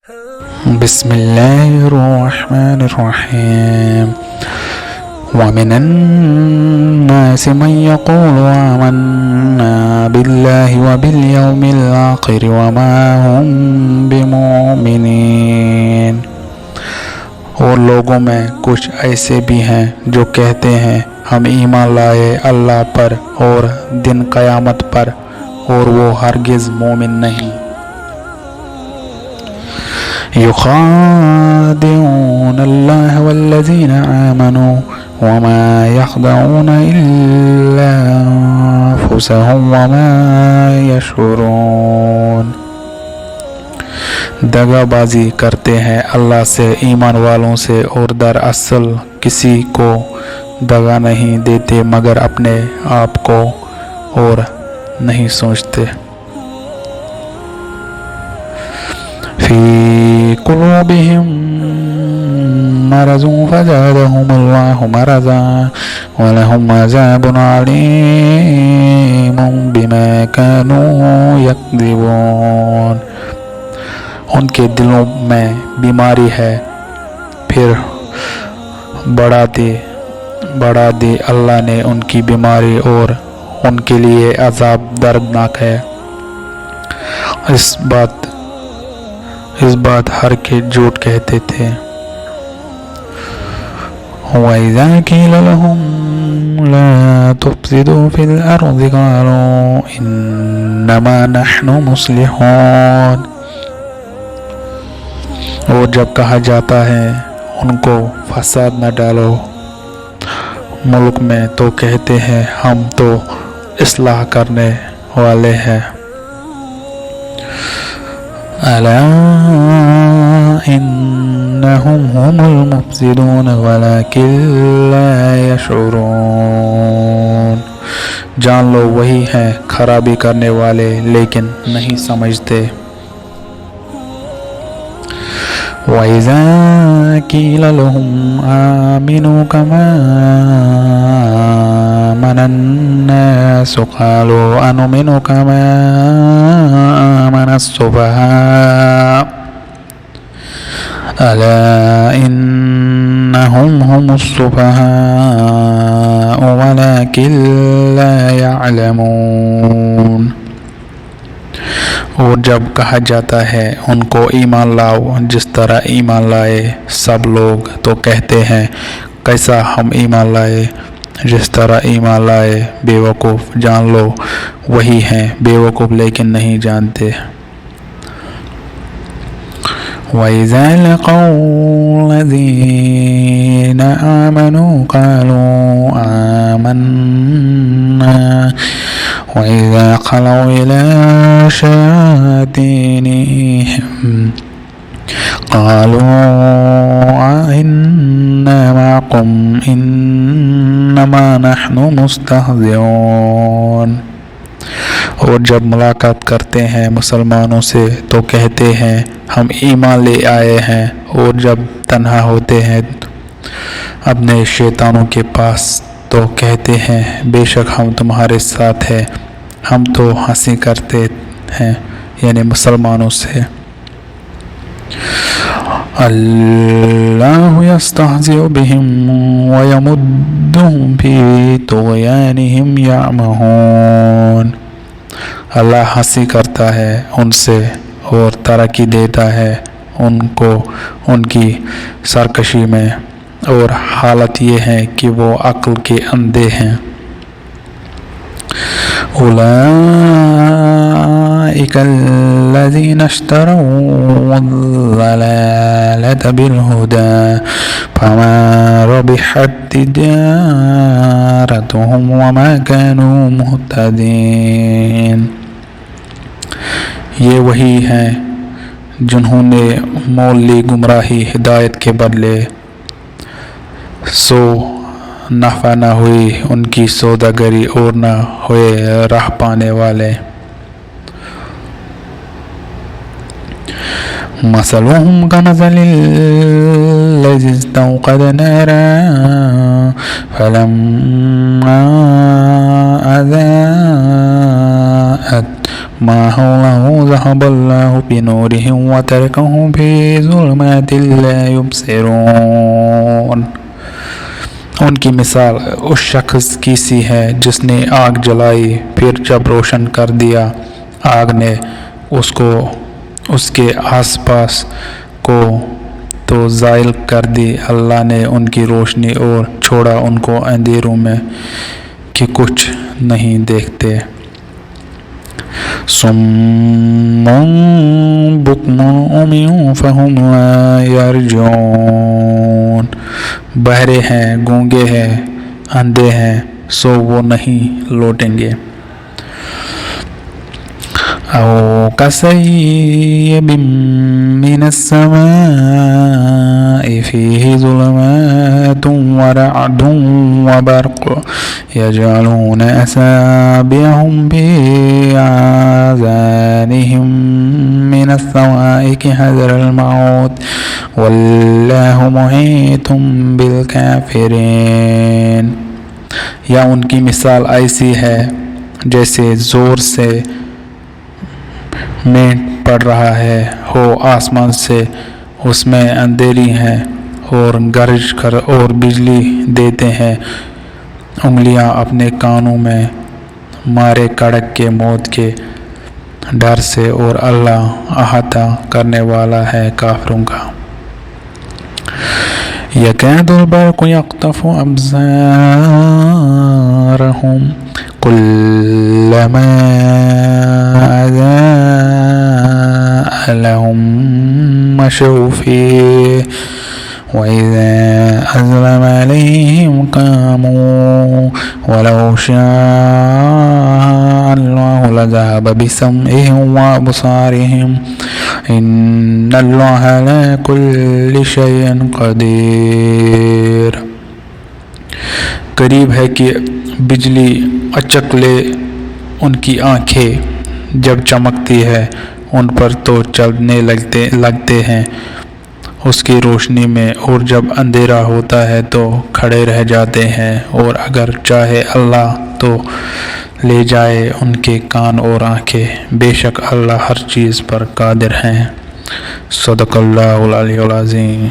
بسم الله الرحمن الرحيم ومن الناس من يقول آمنا بالله وباليوم الآخر وما هم بمؤمنين اور لوگوں میں کچھ ایسے بھی ہیں جو کہتے ہیں ہم ایمان لائے اللہ پر اور دن قیامت پر اور وہ ہرگز مومن نہیں. يخادعون الله والذين آمنوا وما يخدعون إلا أنفسهم وما يشعرون. دغا بازی کرتے ہیں اللہ سے ایمان والوں سے اور دراصل کسی کو دغا نہیں دیتے مگر اپنے آپ کو اور نہیں سوچتے. فی قلوبهم مرض فزادهم الله مرضا ولهم عذاب عليم بما كانوا يكذبون. ان کے دلوں میں بیماری ہے پھر بڑھا دی اللہ نے ان کی بیماری اور ان کے لیے عذاب دردناک ہے. اس بات ہر کے جھوٹ کہتے تھے. وَإِذَا قِيلَ لَهُمْ لَا تُفْسِدُوا فِي الْأَرْضِ قَالُوا إِنَّمَا نَحْنُ مُصْلِحُونَ. اور جب کہا جاتا ہے ان کو فساد نہ ڈالو ملک میں تو کہتے ہیں ہم تو اصلاح کرنے والے ہیں. ألا إنهم هم المفسدون ولكن لا يشعرون. جان لو وہی ہیں خرابی کرنے والے لیکن نہیں سمجھتے. وَإِذَا قِيلَ لَهُمْ آمِنُوا كَمَا آمَنَ النَّاسُ قَالُوا أَنُؤْمِنُ كَمَا آمَنَ السُّفَهَاءُ أَلَا إِنَّهُمْ هُمُ السُّفَهَاءُ وَلَكِنْ لَا يَعْلَمُونَ. اور جب کہا جاتا ہے ان کو ایمان لاؤ جس طرح ایمان لائے سب لوگ تو کہتے ہیں کیسا ہم ایمان لائے جس طرح ایمان لائے بے وقوف. جان لو وہی ہیں بے وقوف لیکن نہیں جانتے. وَإِذَا لَقُوا الَّذِينَ آمَنُوا قَالُوا آمَنَّا وَإِذَا خَلَوْا إِلَى شَيَاطِينِهِمْ قَالُوا إِنَّا مَعَكُمْ إِنَّمَا نَحْنُ مُسْتَهْزِئُونَ. اور جب ملاقات کرتے ہیں مسلمانوں سے تو کہتے ہیں ہم ایمان لے آئے ہیں اور جب تنہا ہوتے ہیں اپنے شیطانوں کے پاس تو کہتے ہیں بے شک ہم تمہارے ساتھ ہیں ہم تو ہنسی کرتے ہیں یعنی مسلمانوں سے. اللہ یستہزئ بہم ویمدہم فی طغیانہم یعمہون. اللہ ہنسی کرتا ہے ان سے اور ترقی دیتا ہے ان کو ان کی سرکشی میں اور حالت یہ ہے کہ وہ عقل کے اندھے ہیں. اولئک الذین اشتروا الضلالۃ بالہدی فما ربحت تجارتهم وما كانوا مہتدین. یہ وہی ہیں جنہوں نے مول لی گمراہی ہدایت کے بدلے سو نفع نہ ہوئی ان کی سوداگری اور نہ ہوئے راہ پانے والے. مثلهم كمثل الذي استوقد نارا فلما أضاءت ما حوله ذهب الله بنورهم وتركهم في ظلمات لا يبصرون۔ ان کی مثال اس شخص کی سی ہے جس نے آگ جلائی، پھر جب روشن کر دیا آگ نے اس کے آس پاس کو تو زائل کر دی اللہ نے ان کی روشنی اور چھوڑا ان کو اندھیروں میں کہ کچھ نہیں دیکھتے۔ صم بکم عمی فہم لا یرجعون، بہرے ہیں، گونگے ہیں، اندھے ہیں، سو وہ نہیں لوٹیں گے۔ او کصیب من السماء فیہ ظلمات ورعد وبرق یجعلون اصابعهم فی آذانهم من الصواعق حذر الموت واللہ محیط بالکافرین۔ یا ان کی مثال ایسی ہے جیسے زور سے مینٹ پڑ رہا ہے ہو آسمان سے، اس میں اندھیری ہے اور گرج کر اور بجلی دیتے ہیں انگلیاں اپنے کانوں میں مارے کڑک کے موت کے ڈر سے، اور اللہ احاطہ کرنے والا ہے کافروں کا۔ یکاد البرق یخطف ابصارهم كلما أضاء لهم مشوا فيه وإذا أظلم عليهم قاموا ولو شاء الله لذهب بسمعهم وأبصارهم إن الله على كل شيء قدير۔ قریب ہے کہ بجلی اچک لے ان کی آنکھیں، جب چمکتی ہے ان پر تو چلنے لگتے ہیں اس کی روشنی میں، اور جب اندھیرا ہوتا ہے تو کھڑے رہ جاتے ہیں، اور اگر چاہے اللہ تو لے جائے ان کے کان اور آنکھیں، بے شک اللہ ہر چیز پر قادر ہیں۔ صدق اللہ العلی العظیم۔